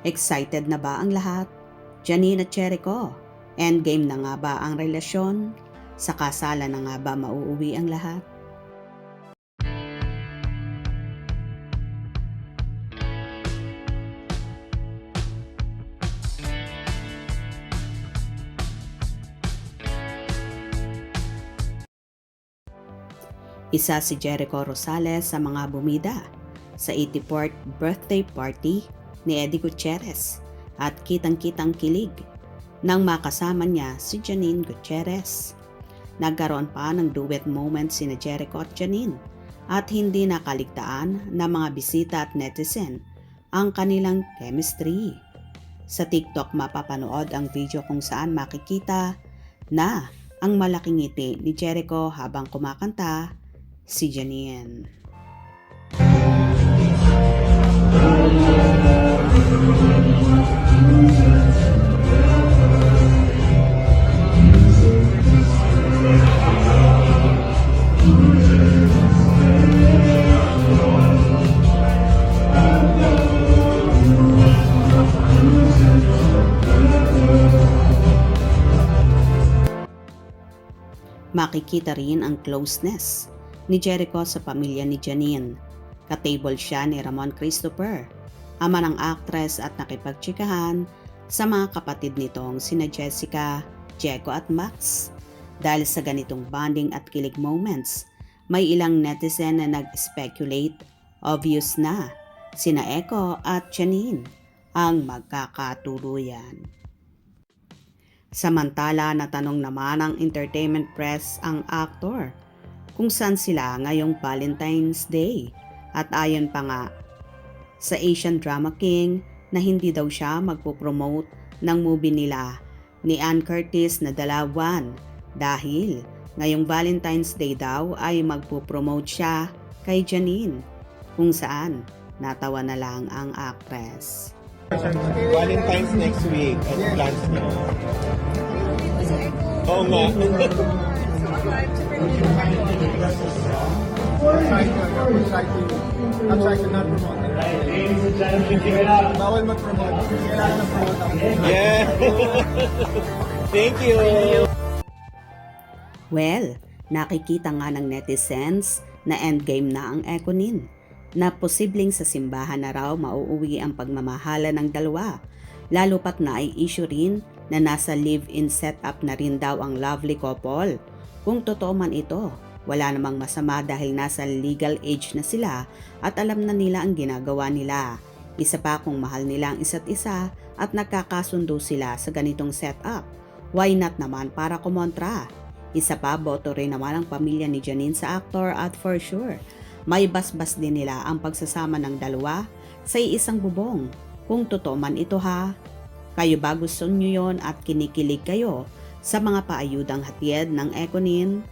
Excited na ba ang lahat? Janine at Jericho, endgame na nga ba ang relasyon? Sa kasalan na nga ba mauuwi ang lahat? Isa si Jericho Rosales sa mga bumida sa 84th birthday party ni Eddie Gutierrez at kitang-kitang kilig nang makasama niya si Janine Gutierrez. Nagkaroon pa ng duet moment sina Jericho at Janine at hindi nakaligtaan na mga bisita at netizen ang kanilang chemistry. Sa TikTok mapapanood ang video kung saan makikita na ang malaking ngiti ni Jericho habang kumakanta si Janine. Makikita rin ang closeness ni Jericho sa pamilya ni Janine. Ka-table siya ni Ramon Christopher, ama ng actress at nakipagtsikahan sa mga kapatid nitong sina Jessica, Jeko at Max. Dahil sa ganitong bonding at kilig moments, may ilang netizen na nag-speculate, obvious na, sina Eko at Janine ang magkakatuluyan. Samantala natanong naman ng entertainment press ang aktor kung saan sila ngayong Valentine's Day at ayon pa nga sa Asian Drama King na hindi daw siya magpo-promote ng movie nila ni Ann Curtis na Dalawan dahil ngayong Valentine's Day daw ay magpo-promote siya kay Janine kung saan natawa na lang ang actress. Valentine's next week. Ano plans niyo? Oo nga. I'm trying to not promote it. Bawal mag-promote. Kailangan na promote ako. Yeah. Thank you. Well, nakikita nga ng netizens na endgame na ang Ekonin, na posibleng sa simbahan na raw mauuwi ang pagmamahala ng dalawa, lalo pat na ay issue rin na nasa live-in setup na rin daw ang lovely couple. Kung totoo man ito, wala namang masama dahil nasa legal age na sila at alam na nila ang ginagawa nila. Isa pa kung mahal nila ang isa't isa at nagkakasundo sila sa ganitong setup, why not naman para kumontra? Isa pa, boto rin naman ang pamilya ni Janine sa aktor at for sure, may basbas din nila ang pagsasama ng dalawa sa isang bubong. Kung totoo man ito ha, kayo ba gusto nyo yon at kinikilig kayo sa mga paayudang hatid ng Ekonin?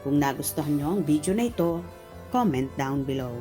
Kung nagustuhan nyo ang video na ito, comment down below.